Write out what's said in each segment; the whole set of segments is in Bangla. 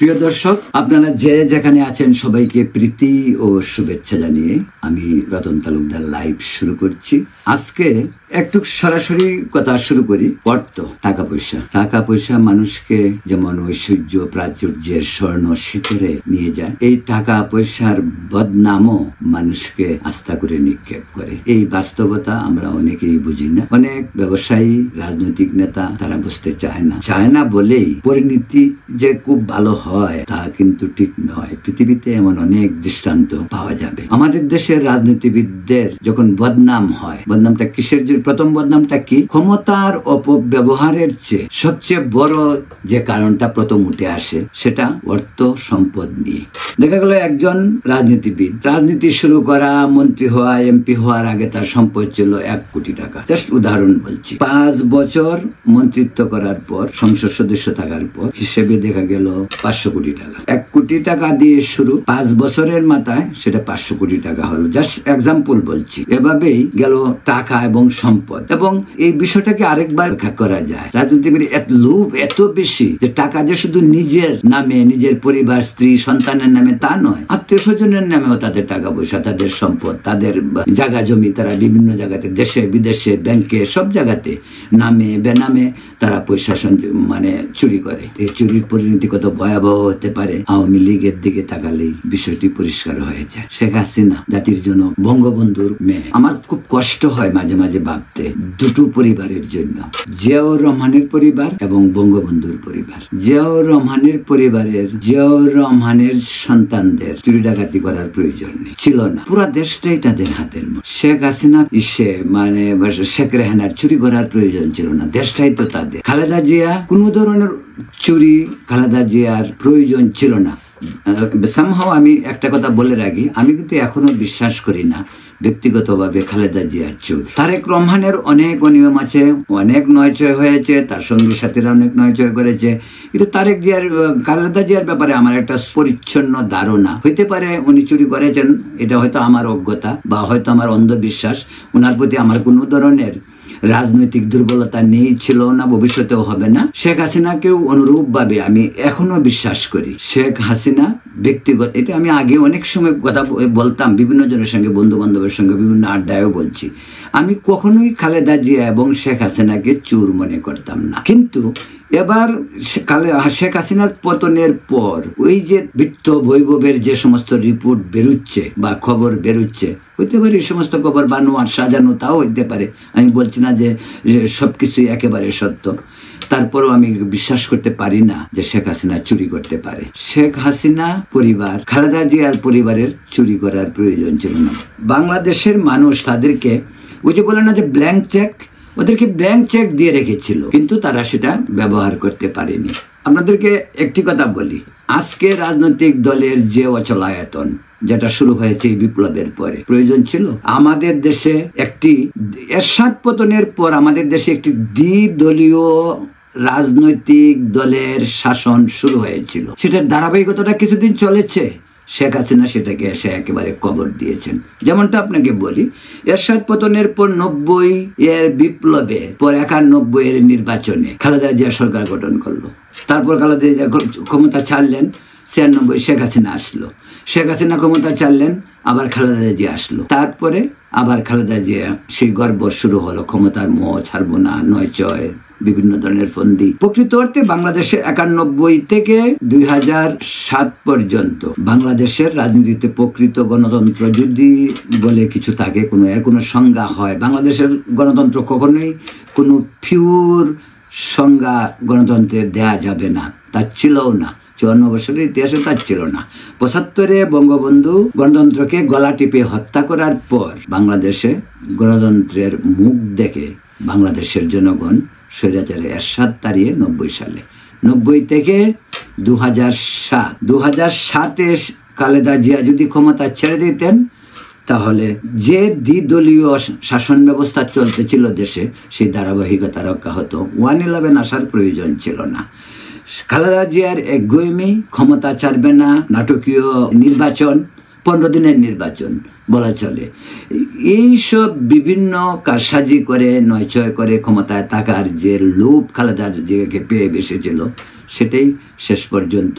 প্রিয় দর্শক, আপনারা যে যেখানে আছেন সবাইকে প্রীতি ও শুভেচ্ছা জানিয়ে আমি রতন তালুকদার লাইভ শুরু করছি। আজকে একটু সরাসরি কথা শুরু করি। অর্থ, টাকা পয়সা মানুষকে যেমন ঐশ্বর্য প্রাচুর্যের স্বর্ণ শিখরে নিয়ে যায়, এই টাকা পয়সার বদনামও মানুষকে আস্থা করে নিক্ষেপ করে। এই বাস্তবতা আমরা অনেকেই বুঝি না। অনেক ব্যবসায়ী, রাজনৈতিক নেতা তারা বুঝতে চায় না বলেই পরিণতি যে খুব ভালো হয় তা কিন্তু ঠিক নয়। পৃথিবীতে এমন অনেক দৃষ্টান্ত পাওয়া যাবে। আমাদের দেশের রাজনীতিবিদদের যখন বদনাম হয়, বদনামটা কিসের জন্য? প্রথম বদনামটা কি? ক্ষমতার অপব্যবহারের চেয়ে সবচেয়ে বড় যে কারণটা প্রথম উঠে আসে সেটা অর্থ সম্পদ নিয়ে। দেখা গেল একজন রাজনীতিবিদ রাজনীতি শুরু করা, মন্ত্রী হওয়া, এমপি হওয়ার আগে তার সম্পদ ছিল 1 কোটি টাকা। জাস্ট উদাহরণ বলছি। 5 বছর মন্ত্রিত্ব করার পর, সংসদ সদস্য থাকার পর হিসেবে দেখা গেল 500 কোটি টাকা। 1 কোটি টাকা দিয়ে শুরু, 5 বছরের মাথায় সেটা 500 কোটি টাকা হলো। জাস্ট এক্সাম্পল বলছি। এভাবেই গেল টাকা এবং সম্পদ। এবং এই বিষয়টাকে আরেকবার ব্যাখ্যা করা যায়। রাজনীতিবিদ লোভ এত বেশি যে টাকা যে শুধু নিজের নামে, নিজের পরিবার, স্ত্রী, সন্তানের নামে তা নয়, আত্মীয় স্বজনের নামেও তাদের টাকা পয়সা, তাদের সম্পদ, তাদের জায়গা জমি তারা বিভিন্ন জায়গাতে, দেশে বিদেশে, ব্যাংকে, সব জায়গাতে নামে বেনামে তারা পয়সা চুরি করে। এই চুরির পরিণতি কত ভয়াবহ হতে পারে আওয়ামী লীগের দিকে তাকালেই বিষয়টি পরিষ্কার হয়ে যায়। শেখ হাসিনা জাতির জন্য, বঙ্গবন্ধুর মেয়ে। আমার খুব কষ্ট হয় মাঝে মাঝে ভাবতে, দুটো পরিবারের জন্য, জিয়াউর রহমানের পরিবার এবং বঙ্গবন্ধুর পরিবার। জিয়াউর রহমানের পরিবারের, জিয়াউর রহমানের সন্তানদের চুরি ডাকাতি করার প্রয়োজন ছিল না। পুরো দেশটাই তাদের হাতের মধ্যে। শেখ হাসিনা শেখ রেহানার চুরি করার প্রয়োজন ছিল না, দেশটাই তো তাদের। খালেদা জিয়া কোনো ধরনের চুরি খালেদা জিয়ার প্রয়োজন ছিল না। সামহাও আমি একটা কথা বলে রাখি, আমি কিন্তু এখনো বিশ্বাস করি না ব্যক্তিগতভাবে খালেদা জিয়ার চোর। তারেক রহমানের অনেক অনিয়ম আছে, অনেক নয়চয় হয়েছে, তার সঙ্গী সাথীরা অনেক নয়চয় করেছে, কিন্তু খালেদা জিয়ার ব্যাপারে আমার একটা পরিচ্ছন্ন ধারণা। হইতে পারে উনি চুরি করেছেন, এটা হয়তো আমার অজ্ঞতা বা হয়তো আমার অন্ধবিশ্বাস। ওনার প্রতি আমার কোনো ধরনের রাজনৈতিক দুর্বলতা নেই, ছিল না, ভবিষ্যতেও হবে না। শেখ হাসিনাকেও অনুরূপ ভাবে আমি এখনো বিশ্বাস করি। শেখ হাসিনা ব্যক্তিগত, এটা আমি আগে অনেক সময় কথা বলতাম বিভিন্ন জনের সঙ্গে, বন্ধু বান্ধবের সঙ্গে, বিভিন্ন আড্ডায়ও বলছি, আমি কখনোই খালেদা জিয়া এবং শেখ হাসিনাকে চোর মনে করতাম না। কিন্তু এবার শেখ হাসিনার পতনের পর ওই যে বিত্ত বৈভবের যে সমস্ত রিপোর্ট বেরুচ্ছে বা খবর বেরুচ্ছে, হইতে পারে এই সমস্ত খবর বানোয়ার, সাজানো, তাও হইতে পারে। আমি বলছি না যে সবকিছুই একেবারে সত্য, তারপরেও আমি বিশ্বাস করতে পারি না যে শেখ হাসিনা চুরি করতে পারে। শেখ হাসিনা পরিবার, খালেদা জিয়ার পরিবারের চুরি করার প্রয়োজন ছিল না। বাংলাদেশের মানুষ তাদেরকে, ওই যে বলে না যে ব্ল্যাঙ্ক চেক, ওদেরকে ব্ল্যাঙ্ক চেক দিয়ে রেখেছিল, কিন্তু তারা সেটা ব্যবহার করতে পারেনি। আপনাদেরকে একটি কথা বলি, আজকে রাজনৈতিক দলের যে অচলায়তন যেটা শুরু হয়েছে এই বিপ্লবের পরে, প্রয়োজন ছিল? আমাদের দেশে একটি এরশাদ পতনের পর আমাদের দেশে একটি দ্বিদলীয় রাজনৈতিক দলের শাসন শুরু হয়েছিল। সেটার ধারাবাহিকতাটা কিছুদিন চলেছে। শেখ হাসিনা সেটাকে এসে একেবারে কবর দিয়েছেন। যেমনটা আপনাকে বলি, এরশাদ পতনের পর 90 এর বিপ্লবে পর 91 এর নির্বাচনে খালেদা জিয়া সরকার গঠন করলো। তারপর খালেদা জিয়া ক্ষমতা ছাড়লেন, 96 শেখ হাসিনা আসলো। শেখ হাসিনা ক্ষমতা ছাড়লেন, আবার খালেদা জিয়া আসলো। তারপরে আবার খালেদা জিয়া সেই গর্ব শুরু হলো, ক্ষমতার মোহ ছাড়বো না, নয়চয়, বিভিন্ন ধরনের ফন্দি। প্রকৃত অর্থে বাংলাদেশে 91 থেকে 2007 পর্যন্ত বাংলাদেশের রাজনীতিতে প্রকৃত গণতন্ত্র যদি বলে কিছু থাকে, কোনো সংজ্ঞা হয়, বাংলাদেশের গণতন্ত্র কখনোই কোনো পিওর সংজ্ঞা গণতন্ত্রের দেয়া যাবে না, তা ছিলও না। 54 বছরের ইতিহাসে তার ছিল না। 75-এ বঙ্গবন্ধু গণতন্ত্রকে গলা টিপে হত্যা করার পর বাংলাদেশে গণতন্ত্রের মুখ দেখে বাংলাদেশের জনগণ স্বৈরাচারে এরশাদ তাড়িয়ে 90 সালে, 90 থেকে 2007-এ খালেদা জিয়া যদি ক্ষমতা ছেড়ে দিতেন, তাহলে যে দ্বিদলীয় শাসন ব্যবস্থা চলতেছিল দেশে, সেই ধারাবাহিকতা রক্ষা হতো। 111 আসার প্রয়োজন ছিল না। খালেদা জিয়ার একগুঁয়েমি, ক্ষমতা ছাড়বে না, নাটকীয় নির্বাচন, 15 দিনের নির্বাচন বলা চলে, এইসব বিভিন্ন কারসাজি করে, নয়চয় করে ক্ষমতায় থাকার যে লোভ খালেদা জিয়াকে পেয়ে বসেছিল, সেটাই শেষ পর্যন্ত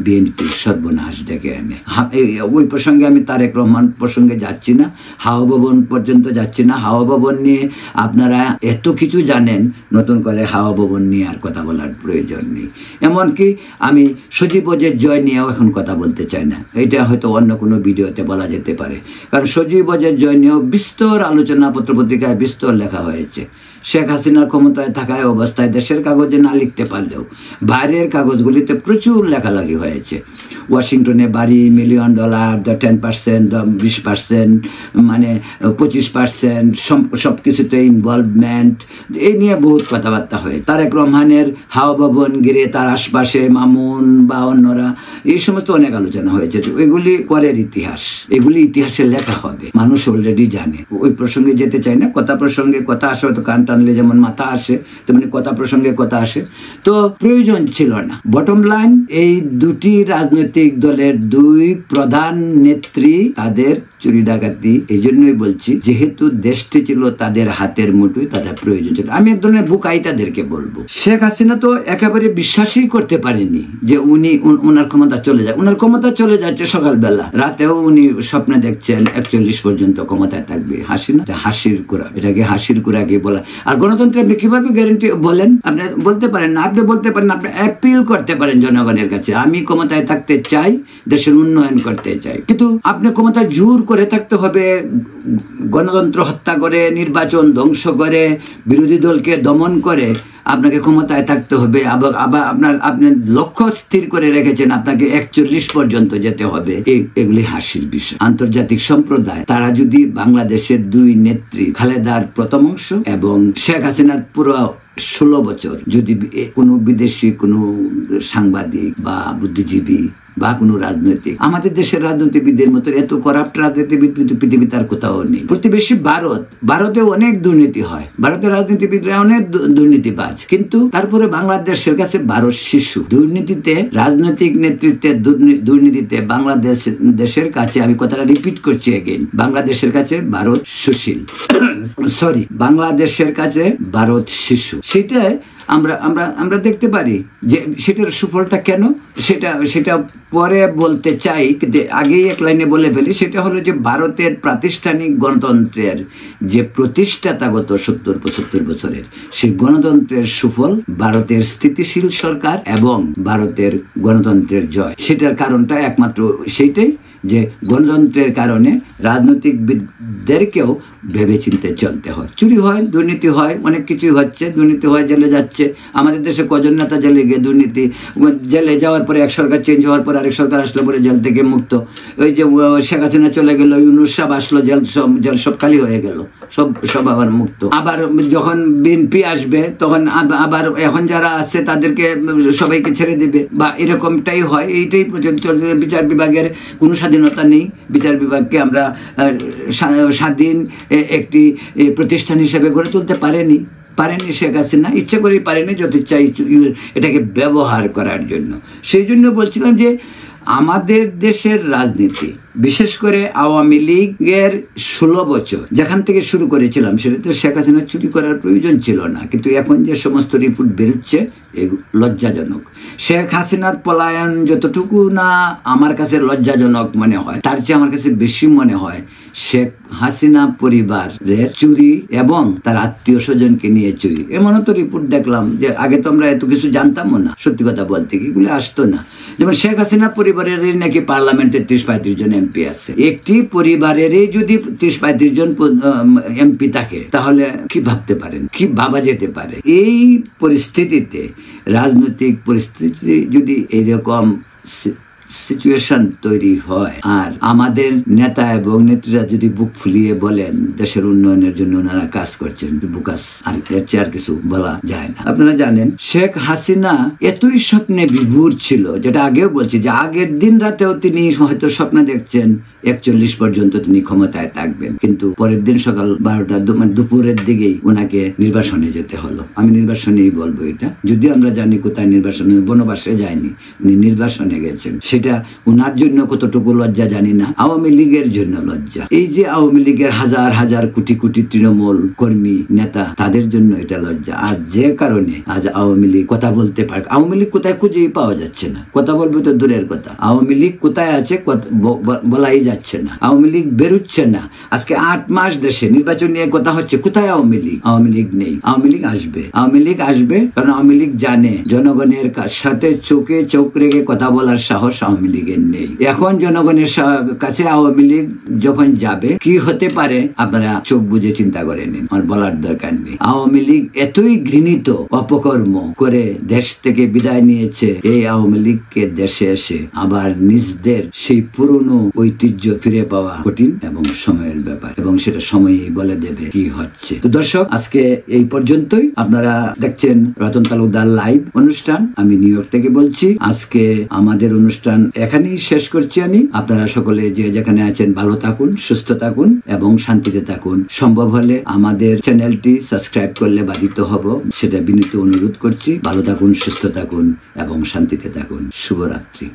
বিএনপির সর্বনাশ ডেকে আনে। ওই প্রসঙ্গে আমি তারেক রহমান প্রসঙ্গে যাচ্ছি না, হাওয়া ভবন পর্যন্ত যাচ্ছি না। হাওয়া ভবন নিয়ে আপনারা এত কিছু জানেন, নতুন করে হাওয়া ভবন নিয়ে আর কথা বলার প্রয়োজন নেই। এমনকি আমি সজীব ওজের জয় নিয়েও এখন কথা বলতে চাই না, এটা হয়তো অন্য কোনো ভিডিওতে বলা যেতে পারে। কারণ সজীব ওজের জয় নিয়েও বিস্তর আলোচনা পত্রপত্রিকায় বিস্তর লেখা হয়েছে। শেখ হাসিনার ক্ষমতায় থাকায় অবস্থায় দেশের কাগজে না লিখতে পারলেও বাইরের কাগজগুলিতে প্রচুর লেখালেখি হয়েছে। ওয়াশিংটনে বাড়ি, $1 মিলিয়ন, 10%, 20%, মানে 25%, সব কিছুতে ইনভলভমেন্ট, এই নিয়ে বহুত কথাবার্তা হয়েছে। তারেক রহমানের হাওয়া ভবন ঘিরে তার আশপাশে মামুন বা অন্যরা, এই সমস্ত অনেক আলোচনা হয়েছে। এগুলি পরের ইতিহাস, এগুলি ইতিহাসে লেখা হবে, মানুষ অলরেডি জানে। ওই প্রসঙ্গে যেতে চাই না। কথা প্রসঙ্গে কথা আসে, হয়তো কান টানলে যেমন মাথা আসে তেমনি কথা প্রসঙ্গে কথা আসে, তো প্রয়োজন ছিল না। বটম লাইন, এই দুটি রাজনৈতিক দলের দুই প্রধান নেত্রী তাদের চুরি ডাকাতি, এই জন্যই বলছি, যেহেতু দেশটি ছিল তাদের হাতের মুঠোয়, তাদের প্রয়োজন ছিল। আমি এক ধরনের বুকাই তাদেরকে বলবো। শেখ হাসিনা তো একেবারে বিশ্বাসই করতে পারেনি যে উনার ক্ষমতা চলে যায়। উনার ক্ষমতা চলে যাচ্ছে সকালবেলা, রাতেও উনি স্বপ্নে দেখছেন 41 পর্যন্ত ক্ষমতায় থাকবে। হাসিনা হাসির কুড়া, এটাকে হাসির কুড়াকে বলা। আর গণতন্ত্রে আপনি কিভাবে গ্যারান্টি বলেন? আপনি বলতে পারেন না, আপনি বলতে পারেন, আপনি অ্যাপিল করতে পারেন জনগণের কাছে, আমি ক্ষমতায় থাকতে চাই, দেশের উন্নয়ন করতে চাই। কিন্তু আপনি ক্ষমতা জোর করে থাকতে হবে, গণতন্ত্র হত্যা করে, নির্বাচন ধ্বংস করে, বিরোধী দলকে দমন করে আপনাকে ক্ষমতায় থাকতে হবে। আবার আপনি লক্ষ্য স্থির করে রেখেছেন আপনাকে 41 পর্যন্ত যেতে হবে। এগুলি হাসির বিষয়। আন্তর্জাতিক সম্প্রদায় তারা যদি বাংলাদেশের দুই নেত্রী, খালেদার প্রথম অংশ এবং শেখ হাসিনার পুরো 16 বছর, যদি কোনো বিদেশি কোনো সাংবাদিক বা বুদ্ধিজীবী বা কোনো রাজনৈতিক, আমাদের দেশের রাজনীতিবিদদের মতো এত করাপ্ট রাজনীতিবিদ কিন্তু পৃথিবীতে আর কোথাও নেই। প্রতিবেশী ভারতে অনেক দুর্নীতি হয়, ভারতের রাজনীতিবিদরা অনেক দুর্নীতিবাজ, কিন্তু তারপরে বাংলাদেশের কাছে ভারত শিশু। দুর্নীতিতে, রাজনৈতিক নেতৃত্বে দুর্নীতিতে বাংলাদেশের কাছে, আমি কথাটা রিপিট করছি এগেইন, বাংলাদেশের কাছে ভারত সুশীল, সরি, বাংলাদেশের কাছে ভারত শিশু। সেটাই আমরা দেখতে পারি যে সেটার সুফলটা কেন, সেটা পরে বলতে চাই, কিন্তু আগেই এক লাইনে বলে ফেলি। সেটা হলো যে ভারতের প্রাতিষ্ঠানিক গণতন্ত্রের যে প্রতিষ্ঠাতা গত 70-75 বছরের, সেই গণতন্ত্রের সুফল ভারতের স্থিতিশীল সরকার এবং ভারতের গণতন্ত্রের জয়। সেটার কারণটা একমাত্র সেইটাই যে গণতন্ত্রের কারণে রাজনৈতিকদেরকেও ভেবে চিনতে চলতে হয়। চুরি হয়, দুর্নীতি হয়, অনেক কিছুই হচ্ছে, দুর্নীতি হয়, জেলে যাচ্ছে। আমাদের দেশে কজন নেতা জেলে গিয়ে দুর্নীতি, জেলে যাওয়ার পরে এক সরকার চেঞ্জ হওয়ার পর আরেক সরকার আসলে পরে জেল থেকে মুক্ত। ওই যে শেখ হাসিনা চলে গেল, ইউনূস সাহেব আসলো, জেল সব খালি হয়ে গেল, সব আবার মুক্ত। আবার যখন বিএনপি আসবে তখন আবার এখন যারা আছে তাদেরকে সবাইকে ছেড়ে দিবে, বা এরকমটাই হয়। এইটাই বিচার বিভাগের কোনো স্বাধীনতা নেই। বিচার বিভাগকে আমরা স্বাধীন একটি প্রতিষ্ঠান হিসেবে গড়ে তুলতে পারেনি শেখ হাসিনা, ইচ্ছে করেই পারেনি, যথেচ্ছা এটাকে ব্যবহার করার জন্য। সেই জন্য বলছিলাম যে আমাদের দেশের রাজনীতি, বিশেষ করে আওয়ামী লীগের 16 বছর যেখান থেকে শুরু করেছিলাম, সেটা তো শেখ হাসিনা চুরি করার প্রয়োজন ছিল না, কিন্তু এখন যে সমস্ত রিপোর্ট বেরোচ্ছে লজ্জাজনক। শেখ হাসিনার পলায়ন যতটুকু না আমার কাছে লজ্জাজনক মনে হয়, তার চেয়ে আমার কাছে বেশি মনে হয় শেখ হাসিনা পরিবারের চুরি এবং তার আত্মীয় স্বজনকে নিয়ে চুরি। এমনও তো রিপোর্ট দেখলাম যে আগে তো আমরা এত কিছু জানতামও না, সত্যি কথা বলতে এগুলো আসতো না। যেমন শেখ হাসিনা পরিবারের নাকি পার্লামেন্টে 30-35 জন এমপি আছে। একটি পরিবারেরই যদি 30-35 জন এমপি থাকে তাহলে কি ভাবতে পারেন, কি ভাবা যেতে পারে? এই পরিস্থিতিতে, রাজনৈতিক পরিস্থিতি যদি এইরকম সিচুয়েশন তৈরি হয়, আর আমাদের নেতা এবং নেত্রীরা যদি বুক ফুলিয়ে বলেন দেশের উন্নয়নের জন্য ওনারা কাজ করছেন, বুকাস, আর এর চেয়ে আর কিছু বলা যায় না। আপনারা জানেন শেখ হাসিনা এতই স্বপ্নে বিভোর ছিল, যেটা আগেও বলছি, যে আগের দিন রাতেও তিনি হয়তো স্বপ্নে দেখছেন 41 পর্যন্ত তিনি ক্ষমতায় থাকবেন, কিন্তু পরের দিন সকাল 12টা মানে দুপুরের দিকেই ওনাকে নির্বাসনে যেতে হলো। আমি নির্বাসনেই বলবো এটা, যদিও আমরা জানি কোথায় নির্বাসনে, বনবাসে যায়নি, উনি নির্বাসনে গেছেন। সেটা উনার জন্য কতটুকু লজ্জা জানি না, আওয়ামী লীগের জন্য লজ্জা। এই যে আওয়ামী লীগের হাজার হাজার কোটি কোটি তৃণমূল কর্মী নেতা, তাদের জন্য এটা লজ্জা। আর যে কারণে আজ আওয়ামী লীগ কথা বলতে পারে, আওয়ামী লীগ কোথায় খুঁজেই পাওয়া যাচ্ছে না, কথা বলবে তো দূরের কথা, আওয়ামী লীগ কোথায় আছে বলাই যাচ্ছে না, আওয়ামী লীগ বেরোচ্ছে না। আজকে 8 মাস দেশে নির্বাচন নিয়ে কথা হচ্ছে, কোথায় আওয়ামী লীগ? আওয়ামী লীগ নেই। আওয়ামী লীগ আসবে, আওয়ামী লীগ আসবে, কারণ আওয়ামী লীগ জানে জনগণের সাথে চোখে চোখ রেখে কথা বলার সাহস আওয়ামী লীগের নেই। এখন জনগণের কাছে আওয়ামী লীগ যখন যাবে, কি হতে পারে আপনারা চোখ বুঝে চিন্তা করে নিন, আমার বলার দরকার নেই। আওয়ামী লীগ এতই ঘৃণিত অপকর্ম করে দেশ থেকে বিদায় নিয়েছে, এই আওয়ামী লীগকে দেশে এসে আবার নিজদের সেই পুরনো ঐতিহ্য ফিরে পাওয়া কঠিন এবং সময়ের ব্যাপার, এবং সেটা সময়ই বলে দেবে কি হচ্ছে। তো দর্শক, আজকে এই পর্যন্তই। আপনারা দেখছেন রতন তালুকদার লাইভ অনুষ্ঠান, আমি নিউ ইয়র্ক থেকে বলছি। আজকে আমাদের অনুষ্ঠান এখানেই শেষ করছি আমি। আপনারা সকলে যে যেখানে আছেন ভালো থাকুন, সুস্থ থাকুন এবং শান্তিতে থাকুন। সম্ভব হলে আমাদের চ্যানেলটি সাবস্ক্রাইব করলে বাধিত হব, সেটা বিনীত অনুরোধ করছি। ভালো থাকুন, সুস্থ থাকুন এবং শান্তিতে থাকুন। শুভরাত্রি।